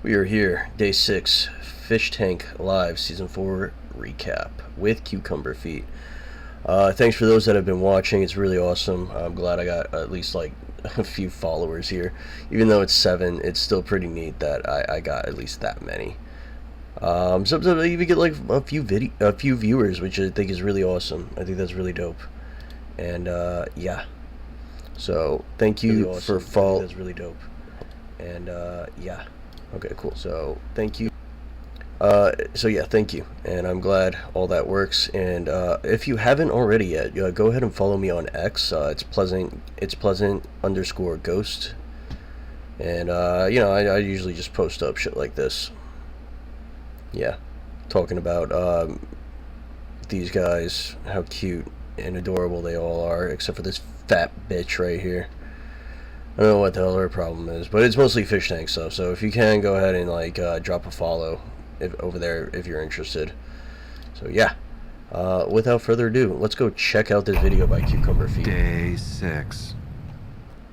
We are here, day 6, Fish Tank Live, Season 4 recap with Cucumber Feet. Thanks for those that have been watching. It's really awesome. I'm glad I got at least like a few followers here. Even though it's 7, it's still pretty neat that I got at least that many. Sometimes I even get like a few viewers, which I think is really awesome. I think that's really dope. And yeah. So thank you really awesome. For following. That's really dope. And yeah. Okay, cool. So thank you. So yeah, thank you, and I'm glad all that works. And if you haven't already yet, go ahead and follow me on X. It's pleasant _ghost. And you know, I usually just post up shit like this. Yeah, talking about these guys, how cute and adorable they all are, except for this fat bitch right here. I don't know what the hell her problem is, but it's mostly fish tank stuff. So if you can, go ahead and like drop a follow over there if you're interested. So yeah, without further ado, let's go check out this video by Cucumber Feet. Day 6.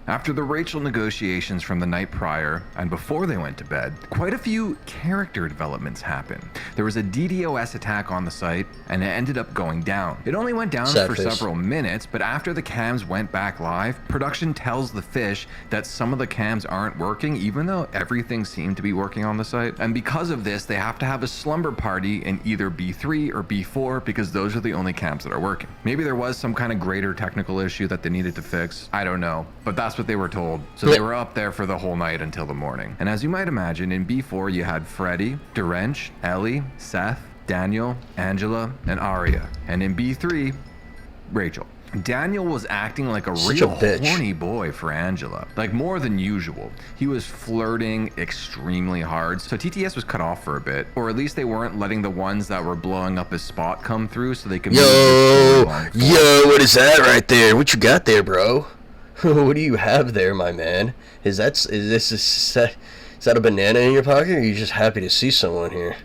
After the Rachel negotiations from the night prior, and before they went to bed, quite a few character developments happened. There was a DDoS attack on the site, and it ended up going down. It only went down for several minutes, but after the cams went back live, production tells the fish that some of the cams aren't working, even though everything seemed to be working on the site. And because of this, they have to have a slumber party in either B3 or B4, because those are the only cams that are working. Maybe there was some kind of greater technical issue that they needed to fix. I don't know, but that's what they were told. So they were up there for the whole night until the morning. And as you might imagine, in B4 you had Freddy, Derench, Ellie, Seth, Daniel, Angela, and Aria. And in B3, Rachel. Daniel was acting like a real horny boy for Angela, like more than usual. He was flirting extremely hard, so TTS was cut off for a bit, or at least they weren't letting the ones that were blowing up his spot come through so they could yo, what is that right there? What you got there, bro? What do you have there, my man? Is that a banana in your pocket, or are you just happy to see someone here?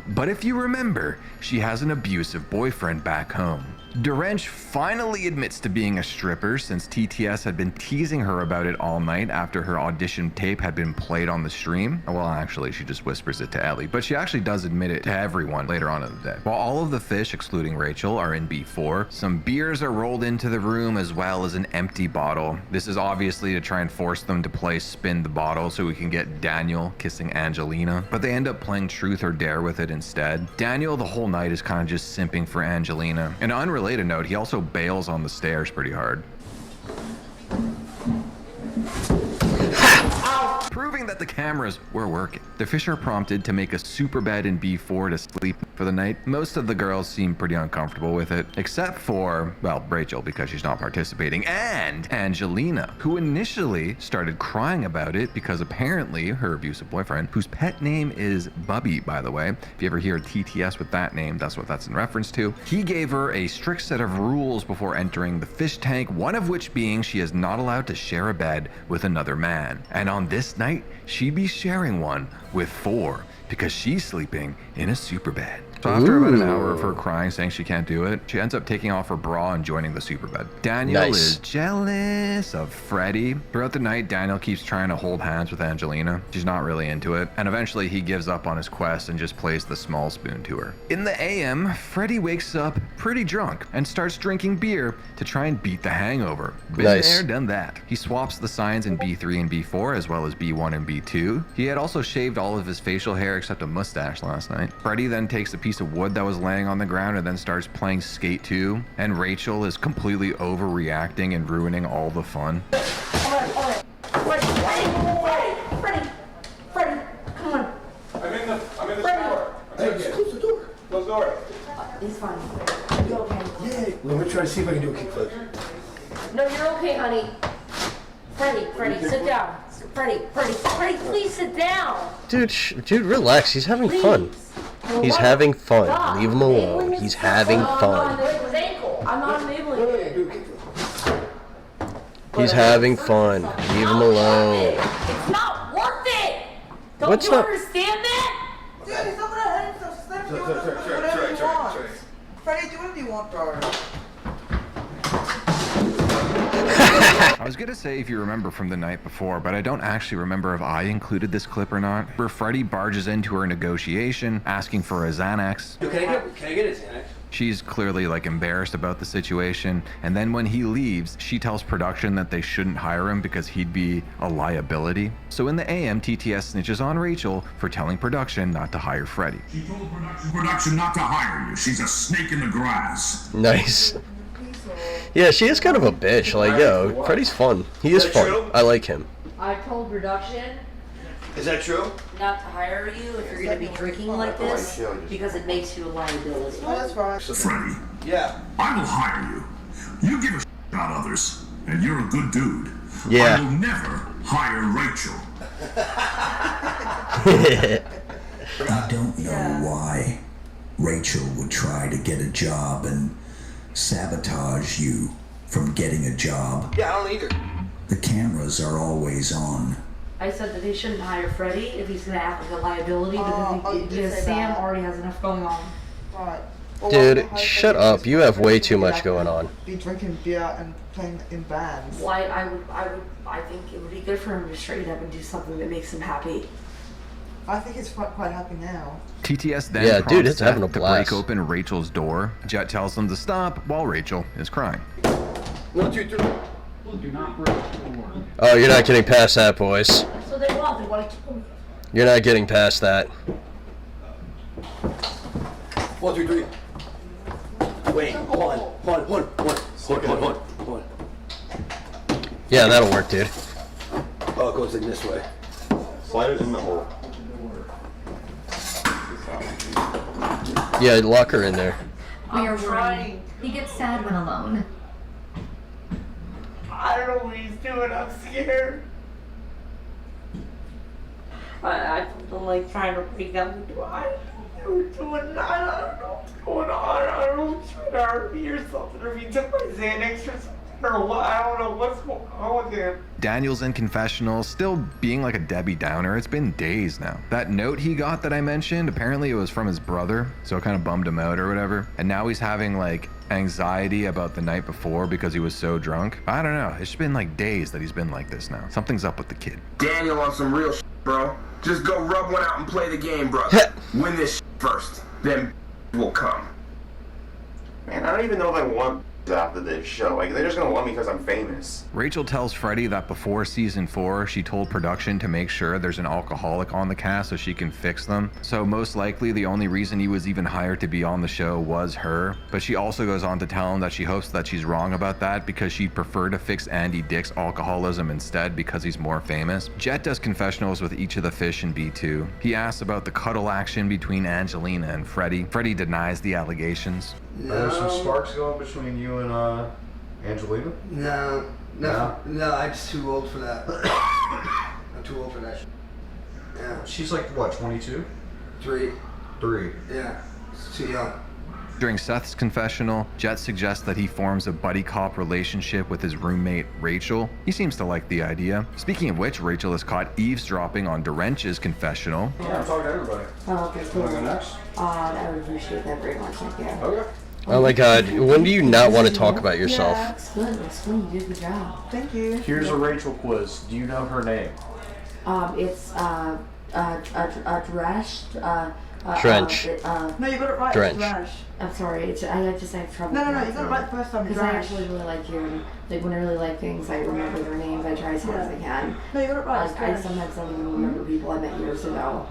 But if you remember, she has an abusive boyfriend back home. Derench finally admits to being a stripper since TTS had been teasing her about it all night after her audition tape had been played on the stream. Well, actually, she just whispers it to Ellie, but she actually does admit it to everyone later on in the day. While all of the fish, excluding Rachel, are in B4, some beers are rolled into the room as well as an empty bottle. This is obviously to try and force them to play Spin the Bottle so we can get Daniel kissing Angelina, but they end up playing Truth or Dare with it instead. Daniel the whole night is kind of just simping for Angelina. An unrelated note, he also bails on the stairs pretty hard. Proving that the cameras were working. The fish are prompted to make a super bed in B4 to sleep for the night. Most of the girls seem pretty uncomfortable with it, except for, well, Rachel, because she's not participating, and Angelina, who initially started crying about it because apparently her abusive boyfriend, whose pet name is Bubby, by the way, if you ever hear TTS with that name, that's what that's in reference to, he gave her a strict set of rules before entering the fish tank, one of which being she is not allowed to share a bed with another man. And on this night, she'd be sharing one with 4 because she's sleeping in a super bed. So after about an hour of her crying, saying she can't do it, she ends up taking off her bra and joining the super bed. Daniel is jealous of Freddy. Throughout the night, Daniel keeps trying to hold hands with Angelina. She's not really into it. And eventually he gives up on his quest and just plays the small spoon to her. In the AM, Freddy wakes up pretty drunk and starts drinking beer to try and beat the hangover. Been there, done that. He swaps the signs in B3 and B4 as well as B1 and B2. He had also shaved all of his facial hair except a mustache last night. Freddy then takes a piece of wood that was laying on the ground and then starts playing Skate 2, and Rachel is completely overreacting and ruining all the fun. Freddy, come on. I'm in the store. Close the door. Close the door. It's fine. You okay? Yeah. Let me try to see if I can do a kickflip. No, you're okay, honey. Freddy, sit down. Freddy, please sit down. Dude, relax. He's having fun. He's having fun. Leave him alone. He's having fun. I'm not enabling. He's having fun. Leave him alone. It's not worth it. Don't What's you not? understand that? Dude, he's not gonna hurt himself. Let him do whatever he wants. Freddy, do whatever you want, bro. I was gonna say if you remember from the night before, but I don't actually remember if I included this clip or not, where Freddie barges into her negotiation, asking for a Xanax. Yo, can I get a Xanax? She's clearly like embarrassed about the situation, and then when he leaves, she tells production that they shouldn't hire him because he'd be a liability. So in the AM, TTS snitches on Rachel for telling production not to hire Freddie. She told production not to hire you. She's a snake in the grass. Nice. Yeah, she is kind of a bitch. Like, yo, Freddie's fun. He is fun. I like him. I told production Is that true? not to hire you if you're gonna be drinking like this because it makes you a liability. Oh, that's right. Freddie, Yeah. I will hire you. You give a shit about others, and you're a good dude. Yeah. I will never hire Rachel. I don't know why Rachel would try to get a job and sabotage you from getting a job. Yeah, I don't either. The cameras are always on. I said that they shouldn't hire Freddie if he's gonna act like a liability you did because say Sam that. already has enough going on. Right. Well, Dude, why shut Freddie up. You have way too much going on. Be drinking beer and playing in bands. Why I think it would be good for him to straighten up and do something that makes him happy. I think he's quite happy now. TTS then Yeah, dude, prompts it's having a Seth to blast. break open Rachel's door. Jet tells them to stop while Rachel is crying. 1, 2, 3. Oh, you're not getting past that, boys. That's what they want. They want to keep him. You're not getting past that. 1, 2, 3. Wait, hold on. Yeah, that'll work, dude. Oh, it goes in this way. Slide it in the hole. Yeah, lock her in there. We are trying. He gets sad when alone. I don't know what he's doing. I'm scared. I don't like trying to break down the door. I don't know what's going on. I don't know if he's trying to hurt me or something, or if he took my Xanax or something, or what. I don't know what's going on with him. Daniel's in confessional, still being like a Debbie Downer. It's been days now. That note he got that I mentioned, apparently it was from his brother, so it kind of bummed him out or whatever. And now he's having like anxiety about the night before because he was so drunk. I don't know. It's been like days that he's been like this now. Something's up with the kid. Daniel on some real shit, bro. Just go rub one out and play the game, brother. Win this shit first, then will come. Man, I don't even know if I want after this show. Like, they're just gonna want me because I'm famous. Rachel tells Freddie that before season 4, she told production to make sure there's an alcoholic on the cast so she can fix them. So most likely the only reason he was even hired to be on the show was her. But she also goes on to tell him that she hopes that she's wrong about that because she'd prefer to fix Andy Dick's alcoholism instead because he's more famous. Jet does confessionals with each of the fish in B2. He asks about the cuddle action between Angelina and Freddie. Freddie denies the allegations. Are there some sparks going between you and Angelina? No, I'm just too old for that. I'm too old for that shit. Yeah. She's like, what, 22? 3. 3. Yeah, it's too young. During Seth's confessional, Jet suggests that he forms a buddy cop relationship with his roommate, Rachel. He seems to like the idea. Speaking of which, Rachel is caught eavesdropping on Dorench's confessional. Yeah, I'm talking to everybody. Oh, okay, cool. Wanna go next? I would appreciate that very much. Thank you. Okay. Oh my god, when do you not want to talk about yourself? Yeah, it's good. It's good. You did a good job. Thank you. Here's a Rachel quiz. Do you know her name? It's Trench. No, you got it right. Drench. It's Drash. I'm sorry. I just have trouble. No, you got it right the first time. Because I Drash. actually really like you, and like when I really like things, I remember their names. I try as hard as I can. No, you got it right. It's I Drash. sometimes don't even remember people I met years ago.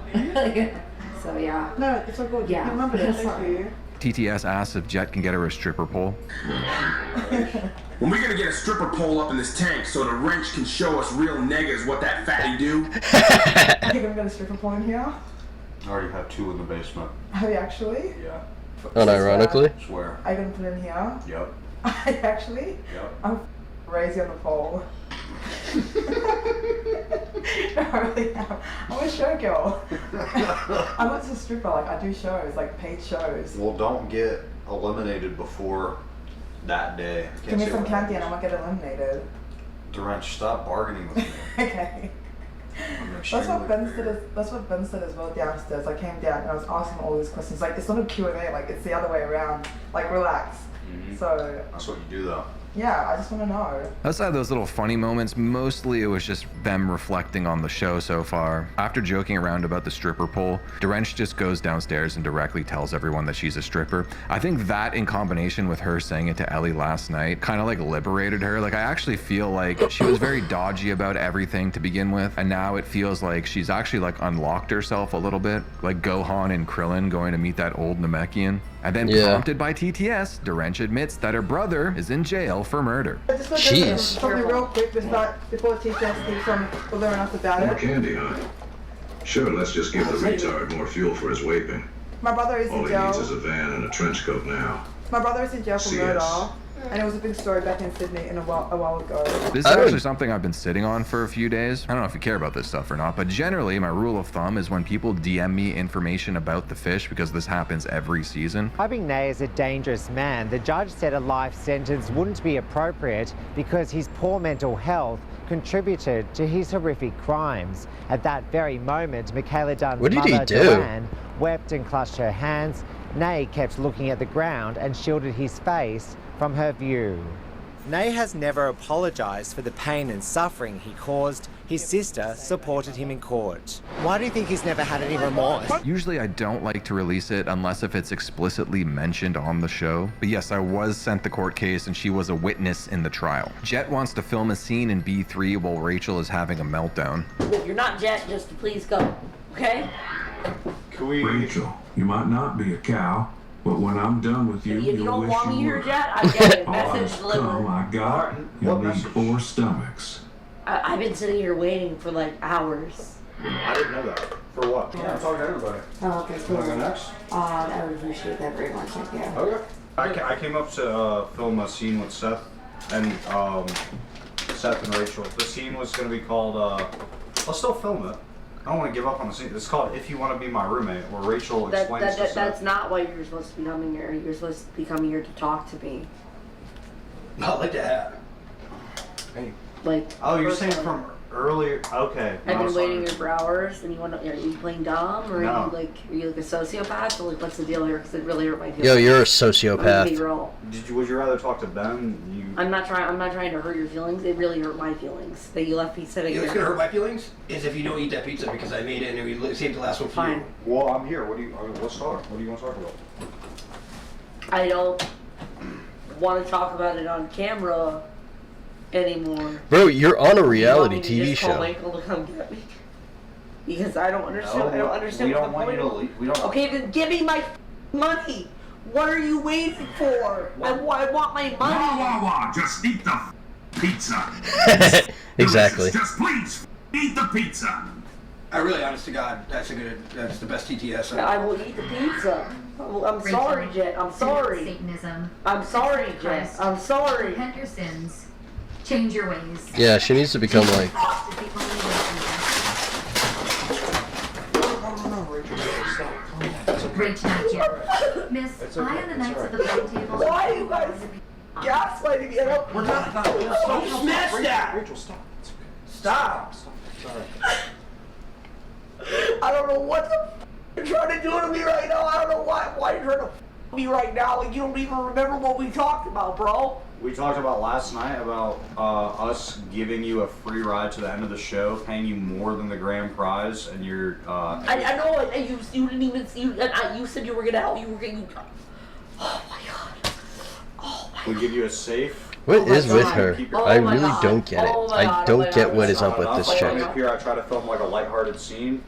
So yeah. No, it's all good. Yeah. You remembered it. Thank Sorry. you. TTS asks if Jet can get her a stripper pole. When we gonna get a stripper pole up in this tank so the wrench can show us real niggas what that fatty do? Are you gonna get a stripper pole in here? I already have 2 in the basement. Have you actually? Yeah. Unironically? Swear. Are you gonna put it in here? Yep. Actually? Yep. I'm raise you on the pole. No, I really am. I'm a show girl. I'm not just a stripper, like I do shows, like paid shows. Well, don't get eliminated before that day. Give me some candy and I won't get eliminated. Dorench, stop bargaining with me. Okay. That's what Ben said as well downstairs. I came down and I was asking all these questions. Like, it's not a Q&A, like, it's the other way around. Like, relax. Mhm. So, That's what you do, though. Yeah, I just want to know. Outside those little funny moments, mostly it was just them reflecting on the show so far. After joking around about the stripper pole, Dorench just goes downstairs and directly tells everyone that she's a stripper. I think that in combination with her saying it to Ellie last night kind of like liberated her. Like I actually feel like she was very dodgy about everything to begin with, and now it feels like she's actually like unlocked herself a little bit, like Gohan and Krillin going to meet that old Namekian. And then prompted by TTS, Dorench admits that her brother is in jail for murder. I just want to do something real quick before TTS takes from learn enough about More it. candy, huh? Sure, let's just give the retard more fuel for his vaping. My brother is All in he jail. needs is a van and a trench coat now. My brother is in jail for CS. murder. And it was a big story back in Sydney a while ago. This is actually something I've been sitting on for a few days. I don't know if you care about this stuff or not, but generally my rule of thumb is when people DM me information about the fish, because this happens every season. Describing Nay as a dangerous man, the judge said a life sentence wouldn't be appropriate because his poor mental health contributed to his horrific crimes. At that very moment, Michaela Dunn's mother, Joanne, wept and clutched her hands. Nay kept looking at the ground and shielded his face from her view. Nay has never apologised for the pain and suffering he caused. His sister supported him in court. Why do you think he's never had any remorse? Usually I don't like to release it unless if it's explicitly mentioned on the show. But yes, I was sent the court case and she was a witness in the trial. Jet wants to film a scene in B3 while Rachel is having a meltdown. If you're not Jet, just please go, okay? Rachel, you might not be a cow, but when I'm done with you, If you you'll don't wish want me you here, were. Jet, I get it. All Message that's delivered. come I got, you'll need 4 stomachs. I've been sitting here waiting for like hours. I didn't know that. For what? Yeah, I'm talking to everybody. Oh, okay, cool. Wanna go next? I would appreciate that very much, thank you. Okay. I came up to film a scene with Seth and Seth and Rachel. The scene was going to be called, I'll still film it. I don't want to give up on the scene. It's called If You Want to Be My Roommate, where Rachel explains to Seth. That's not why you're supposed to be coming here. You're supposed to be coming here to talk to me. I like that. Hey. Like, Oh, you're saying personally. from earlier? Okay. I've been waiting here for hours, and you want to? Are you playing dumb, or No. are you like a sociopath, or like what's the deal here? Because it really hurt my feelings. Yo, you're a I'm sociopath. gonna be real. Would you rather talk to Ben? I'm not trying to hurt your feelings. It really hurt my feelings that you left me sitting You know here. what's gonna hurt my feelings? Is if you don't eat that pizza because I made it and we saved the last one for you. Well, I'm here. Let's talk. What do you want to talk about? I don't want to talk about it on camera anymore. Bro, you're on a reality You want me to TV just call show. Michael to come get me? Because I don't understand. No, I don't understand we what don't the want point you to is. leave. We don't. Okay, then give me my money. What are you waiting for? I want my money. Wah, just eat the pizza. Exactly. Just please eat the pizza. I really, honest to God, that's the best TTS. I will eat the pizza. I'm Rachel, sorry, Jet. I'm sorry. Satanism. I'm sorry, Jet. Christ. I'm sorry. Repent your sins. Change your ways. Yeah, she needs to become like. Rachel, not yet. Miss, I am the Knights of the Round Table. Why are you guys gaslighting me? We're not. Smash that! Rachel, stop. Stop! Sorry. I don't know what the you're trying to do to me right now. I don't know why you're trying to me right now. Like, you don't even remember what we talked about, bro. We talked about last night about us giving you a free ride to the end of the show, paying you more than the grand prize, and you're. I know. And you didn't even. You said you were gonna help. You were gonna. Oh my god. Oh my. We give you a safe. What is with God. her? Oh I my really God. don't get it. Oh my I God. don't Oh my get God. what is up with That's this why I'm chick. up here. I try to film like a lighthearted scene.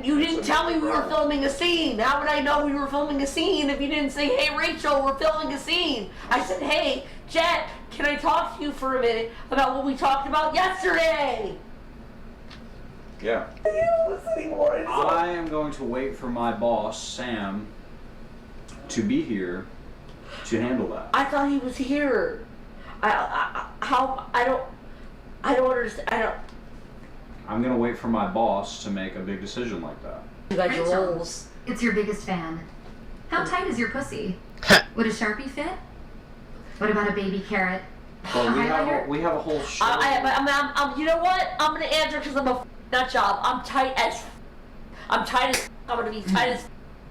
You didn't tell me we were filming a scene. How would I know we were filming a scene if you didn't say, hey, Rachel, we're filming a scene? I said, hey, Jet, can I talk to you for a minute about what we talked about yesterday? Yeah. I am going to wait for my boss, Sam, to be here to handle that. I thought he was here. I don't understand. I'm going to wait for my boss to make a big decision like that. You got your Rachel, roles. it's your biggest fan. How tight is your pussy? Would a Sharpie fit? What about a baby carrot? Well, Highlighter? we have a whole show. You know what? I'm gonna answer because I'm a nut job. I'm tight as. I'm gonna be tight as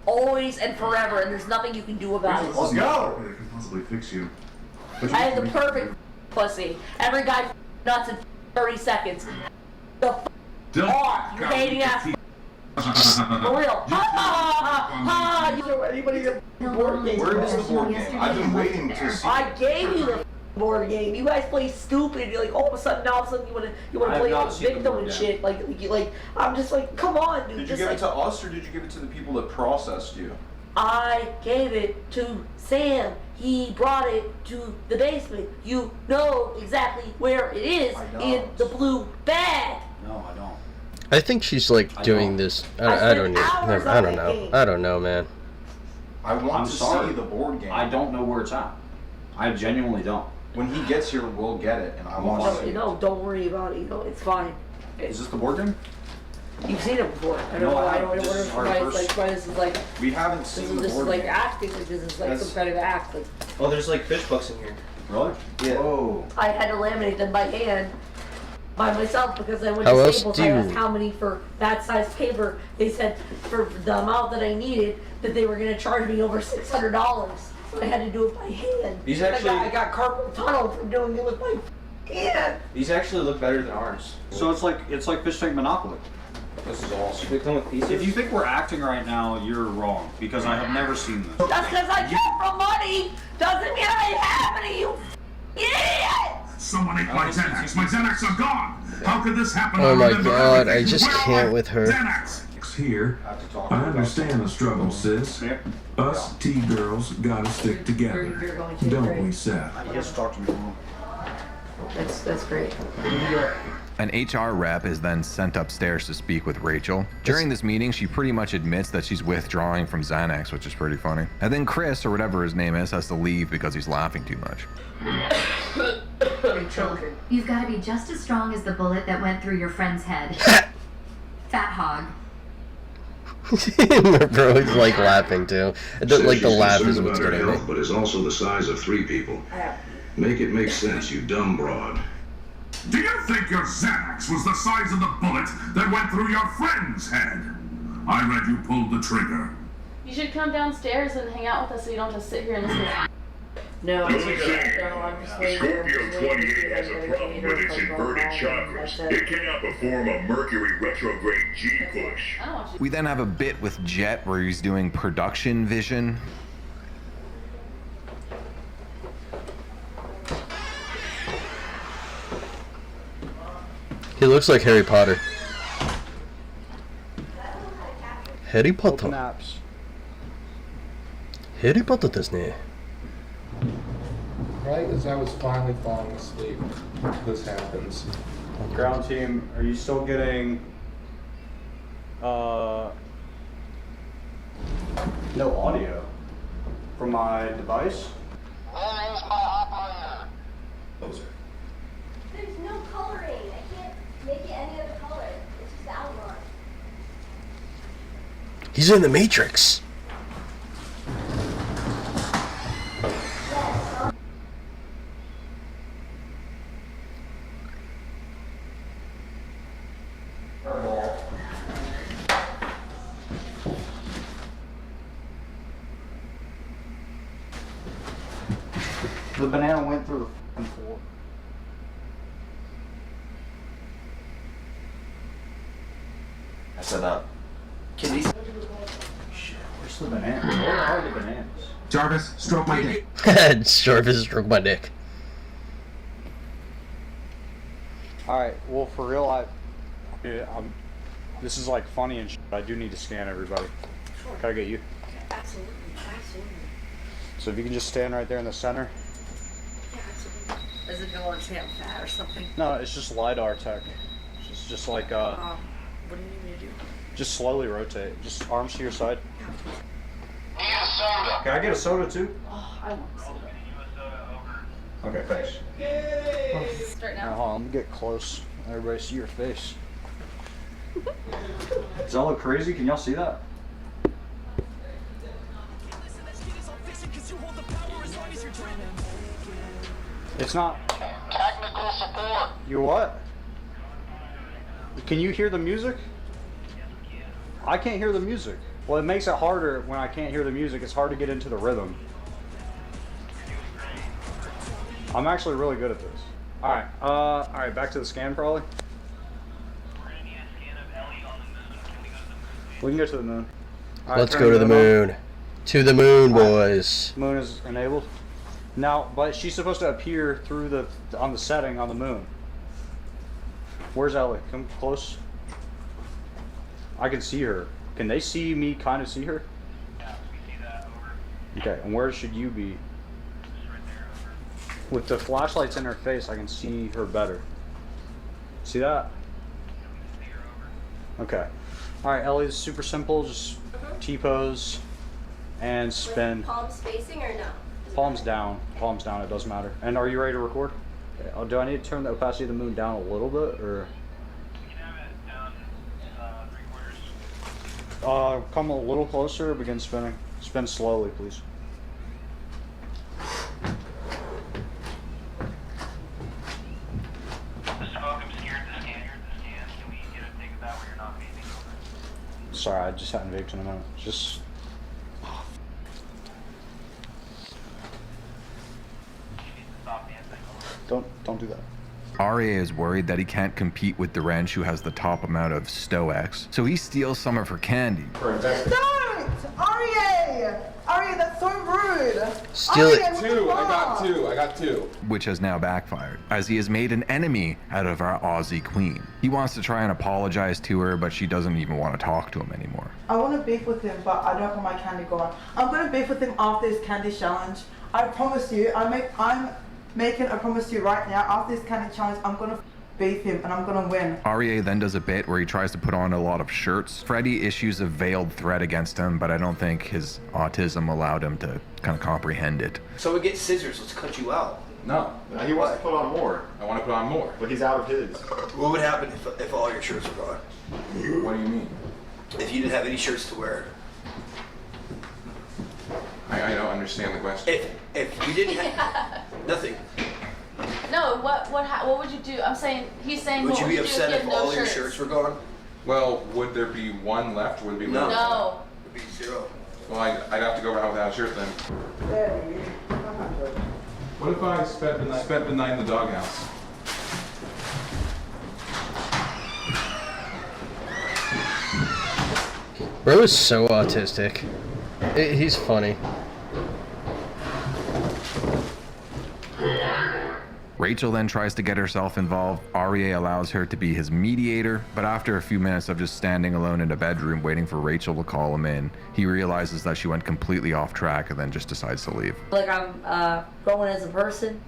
always and forever, and there's nothing you can do about it. Let's go. They can possibly fix you. I have the perfect pussy. Every guy nuts in 30 seconds. The off, you hating ass. For real. Anybody that board game? Where is the board game? I've been waiting to see. I gave you the board game. You guys play stupid. You're like, all of a sudden, now all of a sudden you wanna play like victim and shit. Like I'm just like, come on, dude. Did you give it to us or did you give it to the people that processed you? I gave it to Sam. He brought it to the basement. You know exactly where it is in the blue bag. No, I don't. I think she's like doing this. I don't know. I don't know. I don't know, man. I want to see the board game. I don't know where it's at. I genuinely don't. When he gets here, we'll get it, and I want to see it. No, don't worry about it. You know, it's fine. Is this the board game? You've seen it before. I don't No, know. I I don't haven't. know This is why our it's first- like, why this is like. We haven't seen the This is board like game. acting. Like this is like some kind of act. Like, Oh, there's like fish bucks in here. Really? Yeah. Whoa. I had to laminate them by hand. By myself because I went How to else Staples. do I you- asked how many for that size paper. They said for the amount that I needed that they were going to charge me over $600. So I had to do it by hand. These And actually- I got carpal tunnel from doing it with my hand. These actually look better than ours. So it's like Fish Tank Monopoly. This is awesome. They come with pieces. If you think we're acting right now, you're wrong because I have never seen this. Just because I came from money doesn't mean I have any, you idiot! Someone ate my Xanax. My Xanax are gone. How could this happen? Oh I my remember god, I everything. just Where are can't my with her. Xanax. Here, I understand the struggle, sis. Us T-girls gotta stick together. You're going to Don't agree. we, Seth? You just talk to me. That's great. An HR rep is then sent upstairs to speak with Rachel. During this meeting, she pretty much admits that she's withdrawing from Xanax, which is pretty funny. And then Chris, or whatever his name is, has to leave because he's laughing too much. I'm choking. You've got to be just as strong as the bullet that went through your friend's head. Fat hog. Bro, he's like laughing too. Like the laugh is what's getting me. But is also the size of 3 people. Make it make sense, you dumb broad. Do you think your Xanax was the size of the bullet that went through your friend's head? I read you pulled the trigger. You should come downstairs and hang out with us so you don't have to sit here and listen to No, I'm I'm just waiting. Scorpio 28 has a problem with its inverted chakras. It cannot perform a Mercury retrograde G-push. We then have a bit with Jet where he's doing production vision. He looks like Harry Potter. Harry Potter. Naps. Harry Potterですね。 Right as I was finally falling asleep, this happens. Ground team, are you still getting no audio from my device? There's no coloring. I can't make it any other color. It's just outline. He's in the Matrix. The banana went through the f***ing floor. I said Can these? Shit, where's the banana? Where are the bananas? Jarvis, stroke my dick. Jarvis stroke my dick. Alright, well for real, this is like funny and shit. I do need to scan everybody. Can I get you? Absolutely, absolutely. So if you can just stand right there in the center. Yeah, absolutely. Does it go on Sam Fat or something? No, it's just LiDAR tech. It's just like, What do you need me to do? just slowly rotate. Just arms to your side. Need a soda. Can I get a soda too? Oh, I want soda. Okay, thanks. Start Now, now. hold on, I'm gonna get close. Everybody see your face. Does that look crazy? Can y'all see that? It's not. Technical support. You what? Can you hear the music? I can't hear the music. Well, it makes it harder when I can't hear the music. It's hard to get into the rhythm. I'm actually really good at this. Alright, back to the scan probably. We can go to the moon. All right, Let's go to the moon. To the moon, boys. Moon is enabled. Now, but she's supposed to appear through on the setting on the moon. Where's Ellie? Come close. I can see her. Can they see me? Kind of see her. Yeah, we see that. Over. Okay, and where should you be? Just right there. Over. With the flashlights in her face, I can see her better. See that? Okay. Alright, Ellie, it's super simple. Just T-pose and spin. Palm spacing or no? Palms down. Palms down, it doesn't matter. And are you ready to record? Okay. Oh, do I need to turn the opacity of the moon down a little bit, or? We can have it down 3/4. Come a little closer, begin spinning. Spin slowly, please. Sorry, I just hadn't vaped in a minute. Just. Don't do that. Arya is worried that he can't compete with the wrench, who has the top amount of Stoics, so he steals some of her candy. Don't! Arya! Arya, that's so rude! Steal Arya, it. what the fuck? I got two. Which has now backfired, as he has made an enemy out of our Aussie queen. He wants to try and apologize to her, but she doesn't even want to talk to him anymore. I want to beef with him, but I don't have my candy gone. I'm going to beef with him after this candy challenge. I promise you, I'm making a promise to you right now. After this candy challenge, I'm going to beat him and I'm going to win. Arya then does a bit where he tries to put on a lot of shirts. Freddy issues a veiled threat against him, but I don't think his autism allowed him to kind of comprehend it. So we get scissors, let's cut you out. No, he wants to put on more. I want to put on more. But he's out of his. What would happen if all your shirts were gone? What do you mean? If you didn't have any shirts to wear. I don't understand the question. If you didn't have nothing. No, what would you do? I'm saying, he's saying, Would what you would be you do upset if if you had no all your shirts? shirts were gone? Well, would there be one left? Would it be No. one? No. It'd be zero. Well, I'd have to go out without a shirt then. What if I spent the night in the doghouse? Bro is so autistic. He's funny. Rachel then tries to get herself involved. Arya allows her to be his mediator, but after a few minutes of just standing alone in a bedroom waiting for Rachel to call him in, he realizes that she went completely off track and then just decides to leave. Like I'm growing as a person.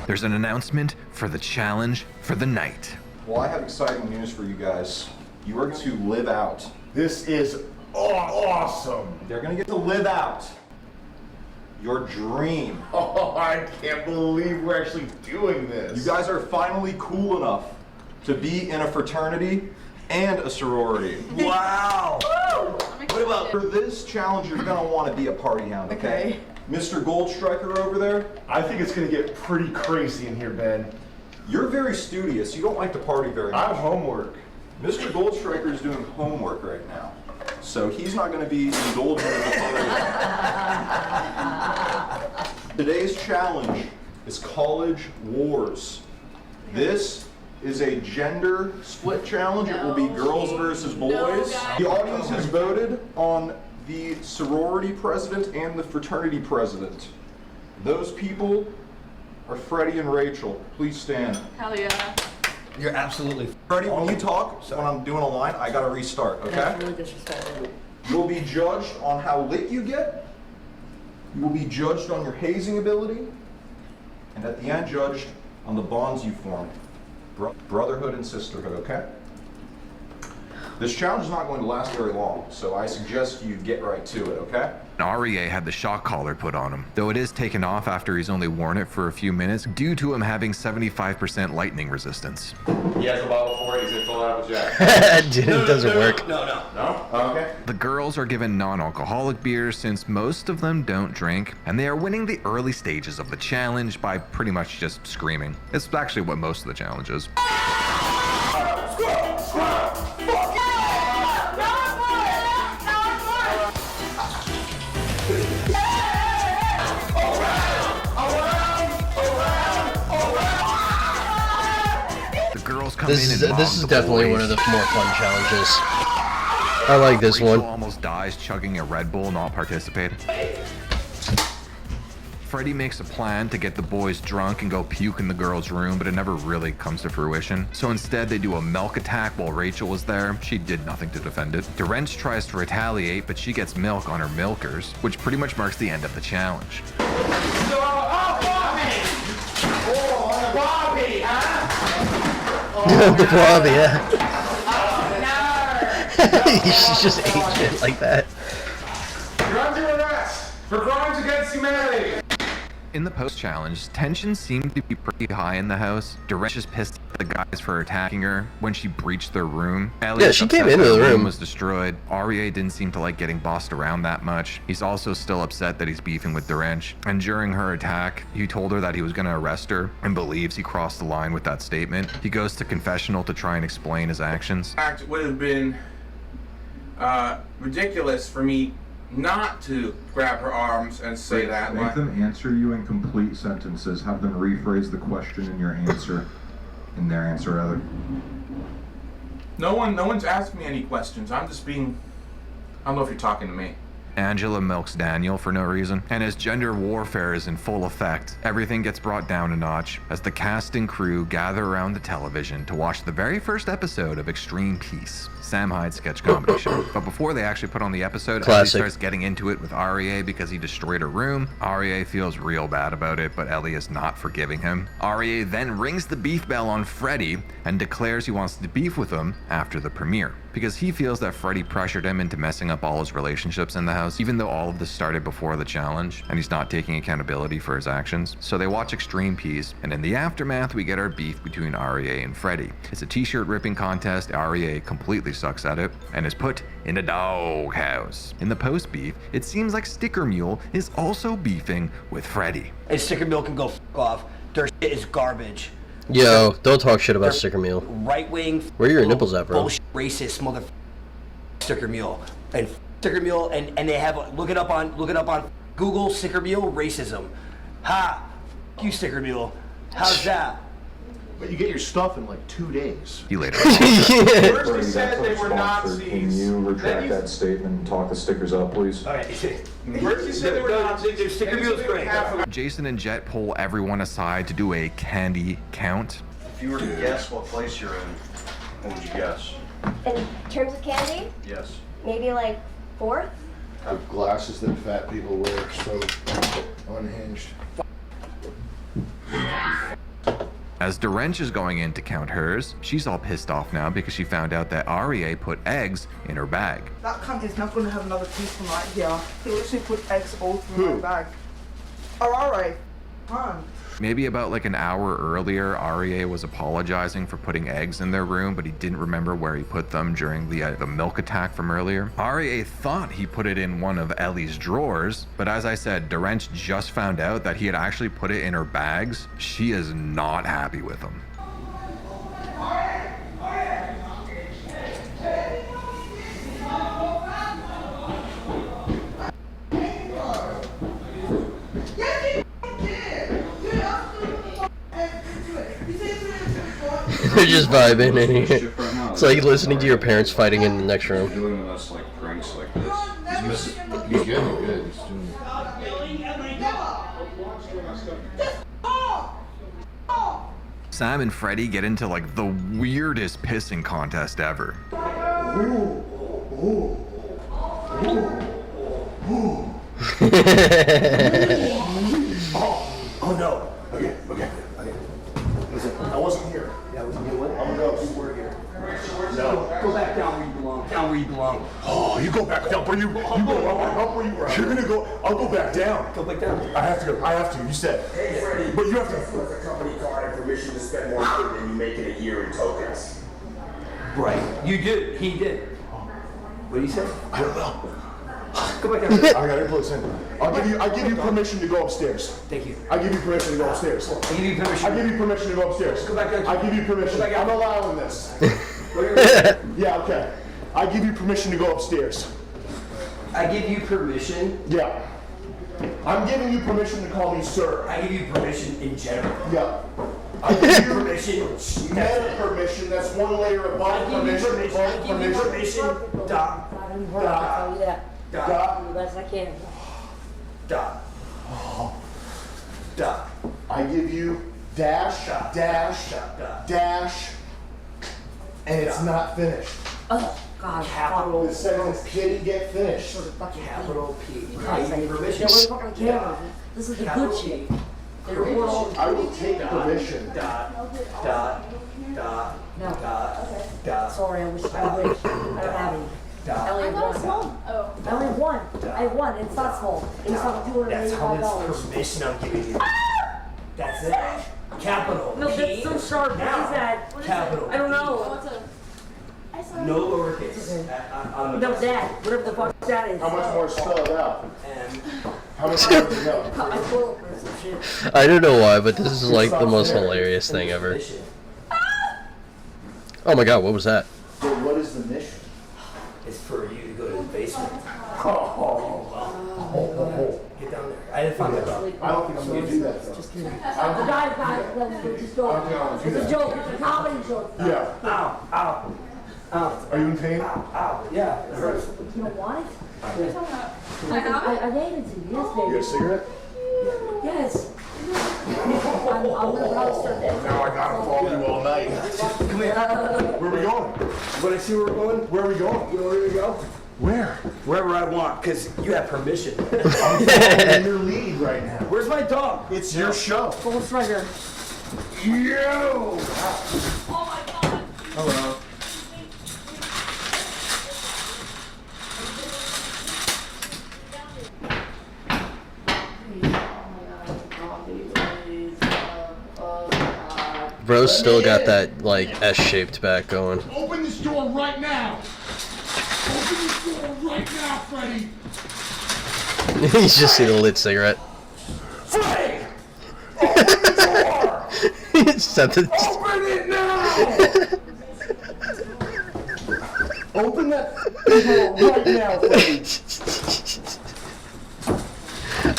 There's an announcement for the challenge for the night. Well, I have exciting news for you guys. You are going to live out. This is awesome. They're going to get to live out your dream. Oh, I can't believe we're actually doing this. You guys are finally cool enough to be in a fraternity and a sorority. Wow. What about for this challenge, you're going to want to be a party hound, okay? Mr. Goldstriker over there? I think it's going to get pretty crazy in here, Ben. You're very studious. You don't like to party very much. I have homework. Mr. Goldstriker is doing homework right now. So he's not going to be indulging in the party. Today's challenge is College Wars. This is a gender split challenge. It will be girls versus boys. The audience has voted on the sorority president and the fraternity president. Those people are Freddie and Rachel. Please stand. Hell yeah. You're absolutely. Freddie, when you talk, when I'm doing a line, I gotta restart, okay? That's really disrespectful. You'll be judged on how lit you get. You will be judged on your hazing ability. And at the end, judged on the bonds you form. Brotherhood and sisterhood, okay? This challenge is not going to last very long, so I suggest you get right to it, okay? REA had the shock collar put on him, though it is taken off after he's only worn it for a few minutes due to him having 75% lightning resistance. He has a bottle for it. He's in full out with Jack. Dude, it doesn't work. No. No? Oh, okay. The girls are given non-alcoholic beers since most of them don't drink, and they are winning the early stages of the challenge by pretty much just screaming. It's actually what most of the challenge is. This is definitely one of the more fun challenges. I like this Rachel one. Almost dies chugging a Red Bull, not participating. Freddy makes a plan to get the boys drunk and go puke in the girls' room, but it never really comes to fruition. So instead, they do a milk attack while Rachel was there. She did nothing to defend it. Dorench tries to retaliate, but she gets milk on her milkers, which pretty much marks the end of the challenge. Bobby, yeah. She's just ancient like that. You're under arrest for crimes against humanity. In the post-challenge, tensions seem to be pretty high in the house. Dorench is pissed at the guys for attacking her when she breached their room. Yeah, she came into the room. Was destroyed. REA didn't seem to like getting bossed around that much. He's also still upset that he's beefing with Dorench. And during her attack, he told her that he was going to arrest her and believes he crossed the line with that statement. He goes to confessional to try and explain his actions. In fact, it would have been ridiculous for me not to grab her arms and say that. Make them answer you in complete sentences. Have them rephrase the question in your answer, in their answer rather. No one's asking me any questions. I'm just being. I don't know if you're talking to me. Angela milks Daniel for no reason, and as gender warfare is in full effect, everything gets brought down a notch as the cast and crew gather around the television to watch the very first episode of Extreme Peace, Sam Hyde's sketch comedy show. But before they actually put on the episode, Ellie starts getting into it with REA because he destroyed her room. REA feels real bad about it, but Ellie is not forgiving him. REA then rings the beef bell on Freddy and declares he wants to beef with him after the premiere, because he feels that Freddy pressured him into messing up all his relationships in the house, even though all of this started before the challenge, and he's not taking accountability for his actions. So they watch Extreme Peace, and in the aftermath, we get our beef between REA and Freddy. It's a t-shirt ripping contest. REA completely sucks at it, and is put in a doghouse. In the post-beef, it seems like Sticker Mule is also beefing with Freddy. And Sticker Mule can go f*** off. Their shit is garbage. Yo, don't talk shit about Sticker Mule. Right wing. Where are your nipples at, bro? Bullshit, racist mother. Sticker Mule and Sticker Mule and they have look it up on Google. Sticker Mule racism. Ha! F you, Sticker Mule. How's that? But you get your stuff in like 2 days. You later. First they said they were Nazis. Can you retract that statement and talk the stickers up, please? All right. First you said they were Nazis. Sticker Mule's great. Jason and Jet pull everyone aside to do a candy count. If you were to guess what place you're in, what would you guess? In terms of candy, Yes. maybe like 4th. The glasses that fat people wear, so unhinged. As Dorench is going in to count hers, she's all pissed off now because she found out that REA put eggs in her bag. That cunt is not going to have another piece from right here. He literally put eggs all through my bag. Oh, alright. Fine. Maybe about like an hour earlier, REA was apologizing for putting eggs in their room, but he didn't remember where he put them during the milk attack from earlier. REA thought he put it in one of Ellie's drawers, but as I said, Dorench just found out that he had actually put it in her bags. She is not happy with him. They're just vibing in here. It's like listening to your parents fighting in the next room. Doing with us like pranks like this. He's getting good. He's doing Sam and Freddy get into like the weirdest pissing contest ever. Oh no. Okay. Listen, I wasn't here. Yeah, we can do it. I'm gonna go. You were here. No. Go back down where you belong. Down where you belong. Oh, you go back down where you go. Up where you were. You're gonna go. I'll go back down. Go back down. I have to go. I have to. You said. Hey, Freddie. But you have to. With a company card and permission to spend more money than you make in a year in tokens. Right. You did. He did. What did he say? I don't know. Go back down. I got it close in. I give you permission to go upstairs. Thank you. I give you permission to go upstairs. I give you permission. I give you permission to go upstairs. Go back down. I give you permission. I'm allowing this. Yeah, okay. I give you permission to go upstairs. I give you permission. Yeah. I'm giving you permission to call me sir. I give you permission in general. Yeah. I give you permission. Meta permission, that's one layer above I give you permission. permission. I give you permission. Dot. Dot. Dot. Best I can. Dot. Dot. I give you dash, dash, dash, and it's not finished. Oh, God. Capital. The sentence didn't get finished. Capital P. I I give you permission. Where's the fucking camera? This is the good shit. They record all I will take permission. Dot. Dot. Dot. No. Dot. Sorry, I wish. I don't have any. I only have one. Oh. I only have one. I have one. It's not small. It's not That's how $285. much permission I'm giving you. That's it. Capital No, P. that's so sharp. What is Now. that? Capital I don't P. know. No lowercase. On the No, that. Whatever the fuck that is. How much more spell it out? And How much more does it go? I pulled for some shit. I don't know why, but this is like the most hilarious thing ever. Oh my god, what was that? So what is the mission? it's for you to go to the basement. Oh. Get down there. I didn't find that out. I don't think I'm going to do that. Just kidding. The guy, just go. I don't think I want to do It's a that. joke. It's a comedy joke. Yeah. Ow. Ow. Ow. Are you in pain? Ow. Yeah. It hurts. You don't want it? I have it? I gave it to you. Yes, You baby. got a cigarette? Yes. I'm gonna probably start that. Now I gotta follow you all night. Come here. Where are we going? When I see where we're going, Where are we going? you know where we go? Where? Wherever I want, because you have permission. I'm following your lead right now. Where's my dog? It's your show. Full trigger. Yo! Oh my god. Hello. Bro's still got that like S-shaped back going. Open this door right now! Open this door right now, Freddy! You just see the lit cigarette. Freddy! Open the door! Open it now! Open that door right now, Freddy!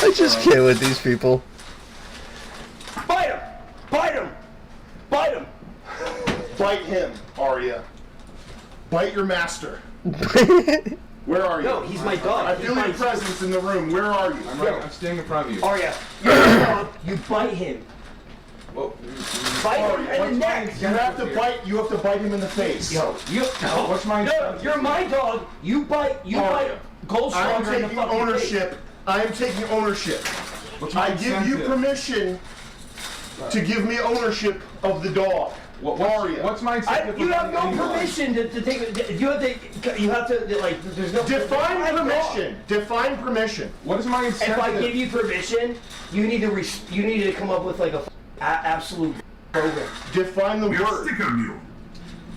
I just can't with these people. Bite him! Bite him! Bite him! Bite him, Arya. Bite your master. Where are you? No, he's my dog. I feel your presence in the room. Where are you? I'm standing in front of you. Arya, you're my dog. You bite him. Well, Bite him Arya, in the neck. You have to bite. You have to bite him in the face. Yo, you. No, what's my? No, you're my dog. You bite. You Arya, bite. Goldschlager I'm in the taking fucking ownership. I am taking ownership. I give you permission to give me ownership of the dog. Arya. What's my incentive? You have no permission to take. You have to like. There's no. Define permission. Define permission. What is my incentive? If I give you permission, you need to come up with like a absolute program. Define the We're word. Sticker Mule.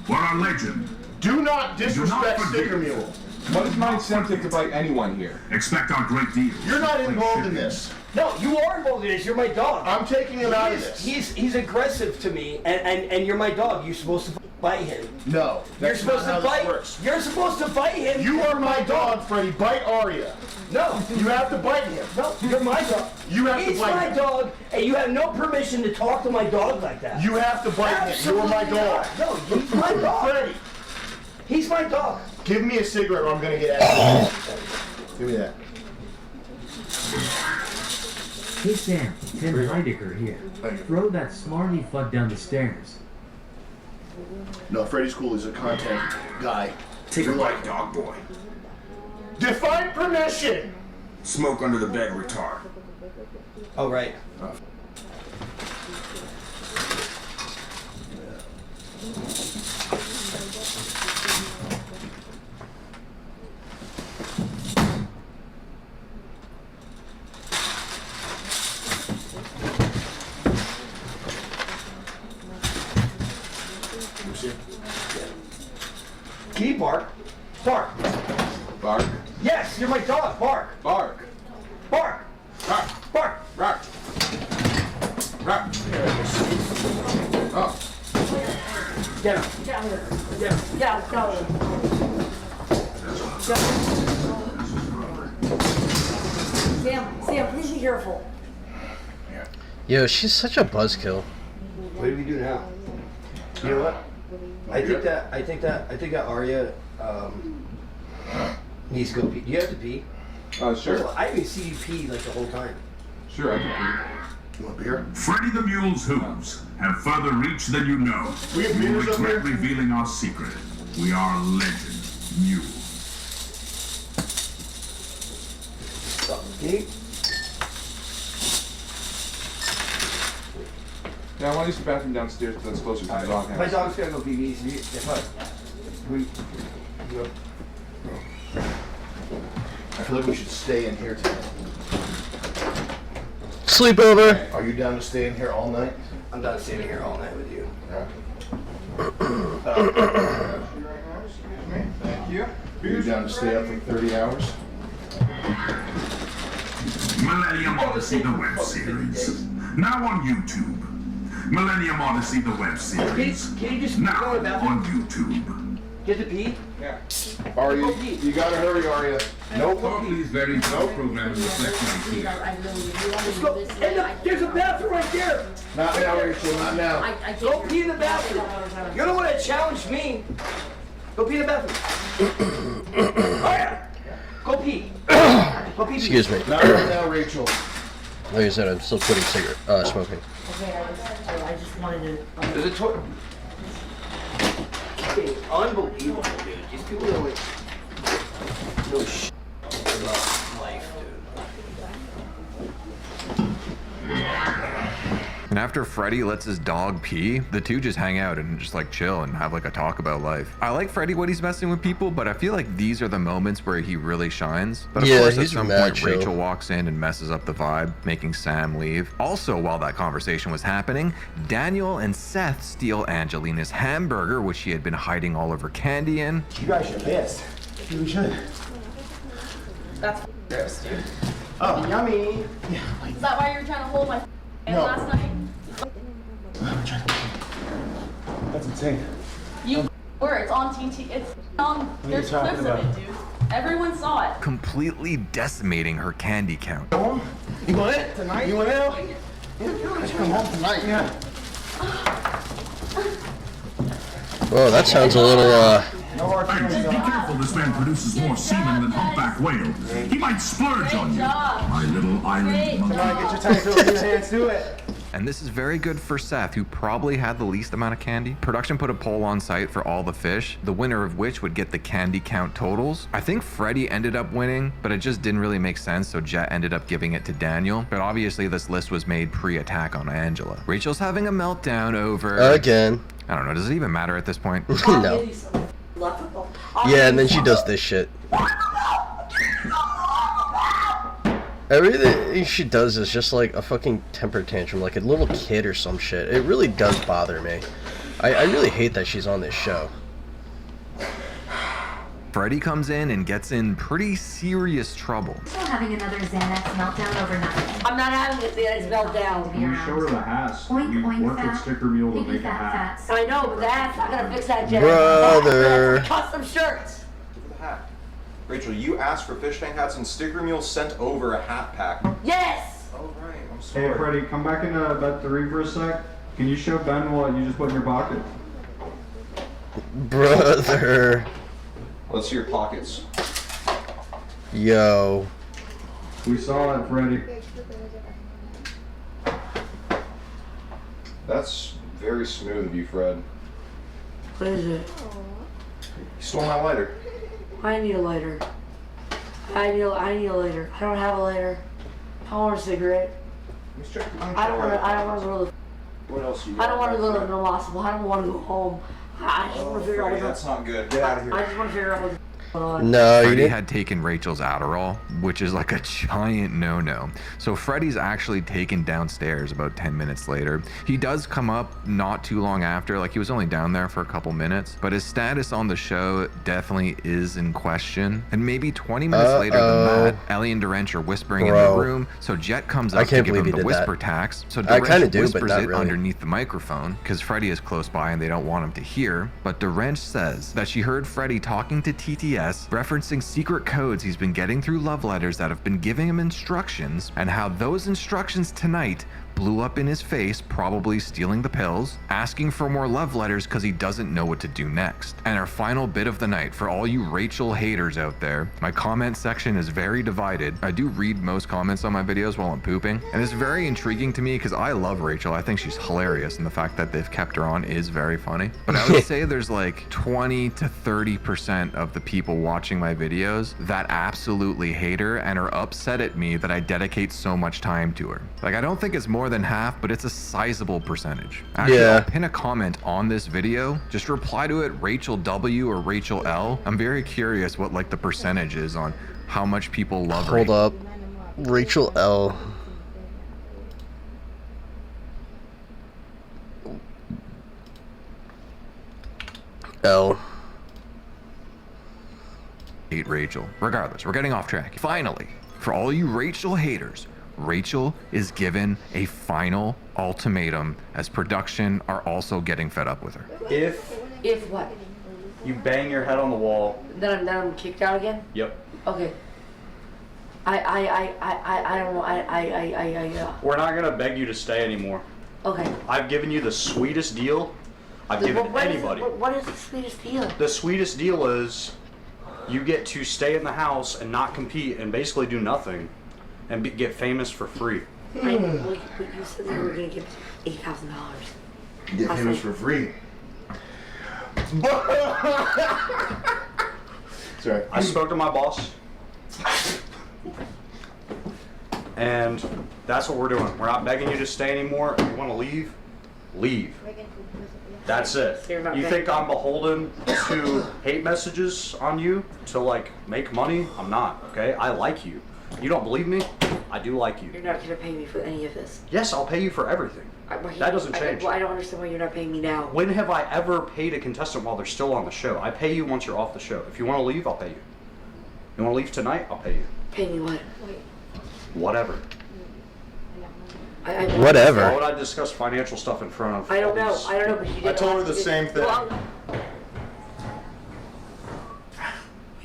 We're a legend. Do not disrespect Sticker Mule. What is my incentive to bite anyone here? Expect our great deal. You're not involved in this. No, you are involved in this. You're my dog. I'm taking him out of this. He's aggressive to me, and you're my dog. You're supposed to bite him. No, You're that's supposed not to how this bite. works. You're supposed to bite him. You are my dog, Freddy. Bite Arya. No, You have to bite him. no, you're my dog. You have to He's bite my him. dog, and you have no permission to talk to my dog like that. You have to bite him. You're my Absolutely dog. not. No, he's my dog. Freddy, He's my dog. give me a cigarette or I'm gonna get out. Give me that. Hey Sam, Tim Heidecker here. Throw that smarty fuck down the stairs. No, Freddy's cool. He's a content guy. Take a bite, dog boy. Define permission. Smoke under the bed, retard. Oh right. Can you bark? Bark. Bark. Yes, you're my dog. Bark. Bark. Bark. Bark. Bark. Bark. Bark. Oh. Get him. Get out of here. Get out. Get out of here. Sam, please be careful. Yo, she's such a buzzkill. What do we do now? You know what? I think that Arya needs to go pee. Do you have to pee? Sure. I didn't see you pee like the whole time. Sure, I can pee. You want beer? Freddy the Mule's hooves have further reach than you know. We have You beers up regret here? revealing our secret. We are Legend Mule. Pee? Yeah, I want to use the bathroom downstairs, but that's closer to the dog house. My dog's gotta go pee. I feel like we should stay in here tonight. Sleepover. Are you down to stay in here all night? I'm done staying here all night with you. Yeah. Excuse me. Thank you. Are you down to stay up for 30 hours? Millennium Odyssey, the web series. Now on YouTube. Millennium Odyssey, the web series. Can you just now go to the bathroom? on YouTube. Get the pee? Yeah. Arya, you gotta hurry, Arya. Nope. Please very slow program reflect my fear. Let's go. There's a bathroom right there. Not now, Rachel, not now. Go pee in the bathroom. You're the one that challenged me. Go pee in the bathroom. Arya, go pee. Go pee. Excuse me. Not right now, Rachel. Like I said, I'm still quitting smoking. Okay, I just wanted to. There's a toilet. Unbelievable, dude. These people don't like know shit about life, dude. And after Freddy lets his dog pee, the two just hang out and just like chill and have like a talk about life. I like Freddy when he's messing with people, but I feel like these are the moments where he really shines. But of course, at some point, Rachel walks in and messes up the vibe, making Sam leave. Also, while that conversation was happening, Daniel and Seth steal Angelina's hamburger, which she had been hiding all of her candy in. You guys should kiss. We should. That's gross, dude. Oh, yummy. Yeah. Is that why you were trying to hold my hand No. last night? That's insane. You were. It's on TT. It's on. There's clips of it, dude. Everyone saw it. Completely decimating her candy count. You want it tonight? You want it? Let's come home tonight, yeah. Whoa, that sounds a little, Be careful, this man produces more semen than humpback whale. He might splurge on you. My little island monkey. Come on, get your tight little hands to it. And this is very good for Seth, who probably had the least amount of candy. Production put a poll on site for all the fish, the winner of which would get the candy count totals. I think Freddy ended up winning, but it just didn't really make sense, so Jet ended up giving it to Daniel. But obviously this list was made pre-attack on Angela. Rachel's having a meltdown over... Again. I don't know, does it even matter at this point? No. Yeah, and then she does this shit. Everything she does is just like a fucking temper tantrum, like a little kid or some shit. It really does bother me. I really hate that she's on this show. Freddy comes in and gets in pretty serious trouble. Still having another Xanax meltdown overnight. I'm not having a Xanax meltdown. You show her the ass. Oink, You oink, work fat. with Sticker Mule to Piggy make a fat, hat. fat. I know, but that's not gonna fix that, Jen. Brother. That's custom shirts. The hat. Rachel, you asked for fish tank hats and Sticker Mule sent over a hat pack. Yes. Oh, right. I'm sorry. Hey, Freddy, come back into bed 3 for a sec. Can you show Ben what you just put in your pocket? Brother. Let's see your pockets. Yo. We saw it, Freddy. That's very smooth of you, Fred. What is it? You stole my lighter. I need a lighter. I need a lighter. I don't have a lighter. I want a cigarette. Let's check. I don't want to go to What else you the. got? I don't want to go to Fred? the hospital. I don't want to go home. I just want to figure out Freddy, what's that's not good. Get out of here. I just want to figure out what. No, you Freddie didn't. had taken Rachel's Adderall, which is like a giant no-no. So Freddie's actually taken downstairs about 10 minutes later. He does come up not too long after, like he was only down there for a couple minutes, but his status on the show definitely is in question. And maybe 20 minutes later than that, Ellie and Dorench are whispering in the room. So Jet comes up to give him the whisper tax. So I kinda Dorench do, but whispers not it really. underneath the microphone because Freddie is close by and they don't want him to hear. But Dorench says that she heard Freddie talking to TTS, referencing secret codes he's been getting through love letters that have been giving him instructions, and how those instructions tonight blew up in his face, probably stealing the pills, asking for more love letters because he doesn't know what to do next. And our final bit of the night, for all you Rachel haters out there, my comment section is very divided. I do read most comments on my videos while I'm pooping, and it's very intriguing to me because I love Rachel. I think she's hilarious, and the fact that they've kept her on is very funny. But I would say there's like 20 to 30% of the people watching my videos that absolutely hate her and are upset at me that I dedicate so much time to her. Like, I don't think it's more than half, but it's a sizable percentage. Actually, Yeah. I'll pin a comment on this video. Just reply to it Rachel W or Rachel L. I'm very curious what like the percentage is on how much people love Hold Rachel. up. Rachel L. L. Hate Rachel. Regardless, we're getting off track. Finally, for all you Rachel haters, Rachel is given a final ultimatum as production are also getting fed up with her. If what? You bang your head on the wall. Then I'm kicked out again? Yep. Okay. I don't know. We're not gonna beg you to stay anymore. Okay. I've given you the sweetest deal I've given anybody. What is the sweetest deal? The sweetest deal is you get to stay in the house and not compete and basically do nothing and get famous for free. But you said that you were gonna give $8,000. Get famous for free. Sorry. I spoke to my boss, and that's what we're doing. We're not begging you to stay anymore. If you want to leave, leave. That's it. You think I'm beholden to hate messages on you to like make money? I'm not, okay? I like you. You don't believe me? I do like you. You're not gonna pay me for any of this. Yes, I'll pay you for everything. That doesn't change. I don't understand why you're not paying me now. When have I ever paid a contestant while they're still on the show? I pay you once you're off the show. If you want to leave, I'll pay you. You want to leave tonight? I'll pay you. Pay me what? Whatever. Whatever. Why would I discuss financial stuff in front of I don't all know. these- I don't know, but you did. I told her the same thing.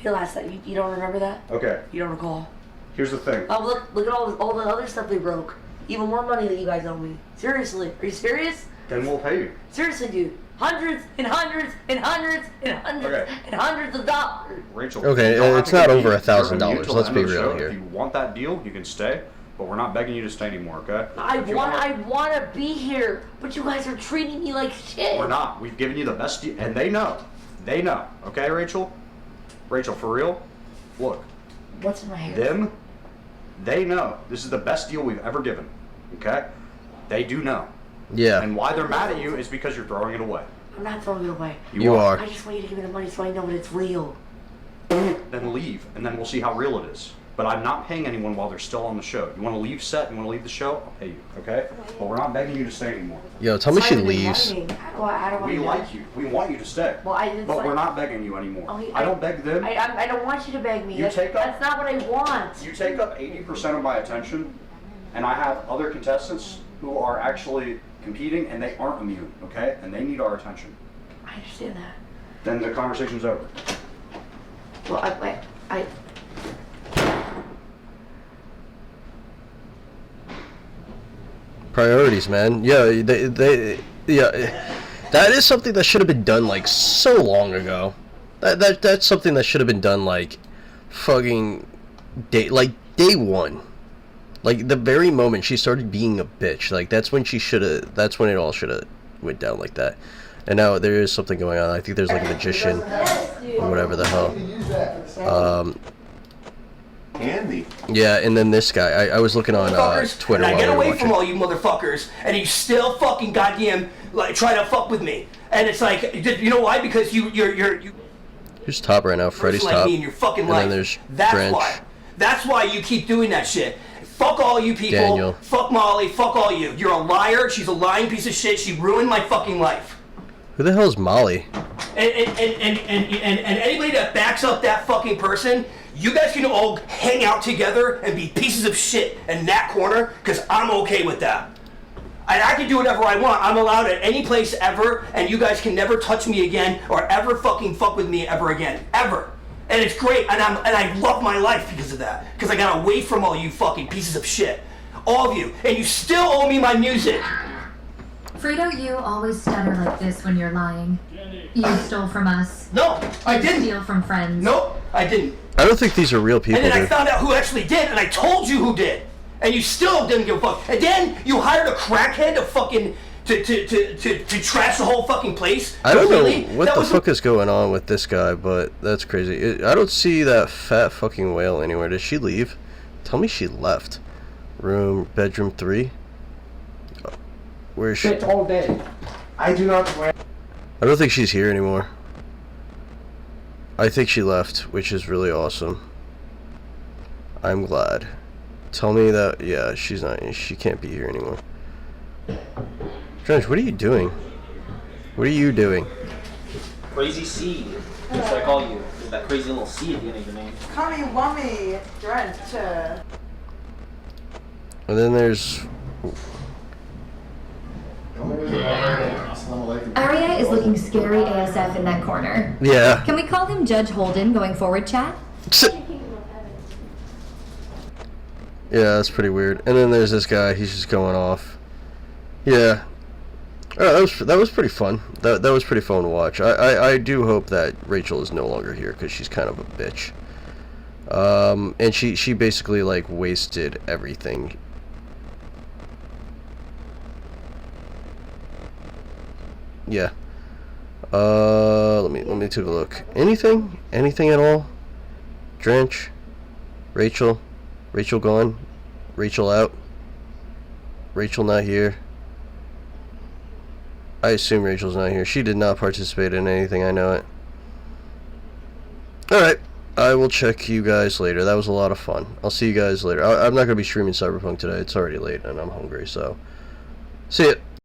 You last that. You don't remember that? Okay, You don't recall? here's the thing. Oh, look at all the other stuff they broke. Even more money that you guys owe me. Seriously. Are you serious? Then we'll pay you. Seriously, dude. Hundreds and hundreds and hundreds and hundreds Okay. and hundreds of dollars. Rachel. Okay, you don't have it's to not give over me $1,000. revenue till the Let's end be of the real show. here. If you want that deal, you can stay, but we're not begging you to stay anymore, okay? I If you want to be here, but you guys are treating me like shit. We're not. We've given you the best deal, and they know. They know. Okay, Rachel? Rachel, for real? Look, What's in my hair? them, they know. This is the best deal we've ever given, okay? They do know. Yeah. And why they're mad at you is because you're throwing it away. I'm not throwing it away. You are. I just want you to give me the money so I know that it's real. Then leave, and then we'll see how real it is. But I'm not paying anyone while they're still on the show. You want to leave set, you want to leave the show, I'll pay you, okay? But we're not begging you to stay anymore. Yo, tell me It's she not even leaves. lying. How do I We know? like you. We want you to stay. Well, it's But like- we're not begging you anymore. Oh, I don't beg them. I don't want you to beg me. You take up- That's not what I want. You take up 80% of my attention, and I have other contestants who are actually competing, and they aren't immune, okay? And they need our attention. I understand that. Then the conversation's over. Well, I Priorities, man. Yeah, yeah. That is something that should have been done like so long ago. That's something that should have been done like fucking day one. Like the very moment she started being a bitch, like that's when it all should have went down like that. And now there is something going on. I think there's like a magician or whatever the hell. Candy. Yeah, and then this guy. I was looking on Twitter And I while get we were away watching. from all you motherfuckers, and you still fucking goddamn like try to fuck with me. And it's like, you know why? Because you. Who's top right now? Freddy's like top. me in your fucking and life. then there's That's Drench. why. That's why you keep doing that shit. Fuck all you people. Daniel. Fuck Molly. Fuck all you. You're a liar. She's a lying piece of shit. She ruined my fucking life. Who the hell is Molly? And anybody that backs up that fucking person, you guys can all hang out together and be pieces of shit in that corner, because I'm okay with that. And I can do whatever I want. I'm allowed at any place ever, and you guys can never touch me again or ever fucking fuck with me ever again. Ever. And it's great, and I love my life because of that. Because I got away from all you fucking pieces of shit. All of you. And you still owe me my music. Frito, you always stutter like this when you're lying. You stole from us. No, I didn't. Steal from friends. Nope, I didn't. I don't think these are real people, And then I dude. found out who actually did, and I told you who did. And you still didn't give a fuck. And then you hired a crackhead to fucking to trash the whole fucking place. I don't know Really? what That the was- fuck is going on with this guy, but that's crazy. I don't see that fat fucking whale anywhere. Did she leave? Tell me she left. Bedroom 3? Where is she? Shit all day. I do not wear. I don't think she's here anymore. I think she left, which is really awesome. I'm glad. Tell me that, yeah, she can't be here anymore. Drench, what are you doing? What are you doing? Crazy C. That's what I call you. There's that crazy little C at the end of your name. Cummy Wummy Drench. And then there's... Arya is looking scary ASF in that corner. Yeah. Can we call him Judge Holden going forward, chat? Yeah, that's pretty weird. And then there's this guy, he's just going off. Yeah. That was pretty fun. That was pretty fun to watch. I do hope that Rachel is no longer here, because she's kind of a bitch. And she basically, like, wasted everything. Yeah. Let me take a look. Anything at all? Drench? Rachel gone? Rachel out? Rachel not here? I assume Rachel's not here. She did not participate in anything, I know it. Alright, I will check you guys later. That was a lot of fun. I'll see you guys later. I'm not going to be streaming Cyberpunk today. It's already late and I'm hungry, so... See ya.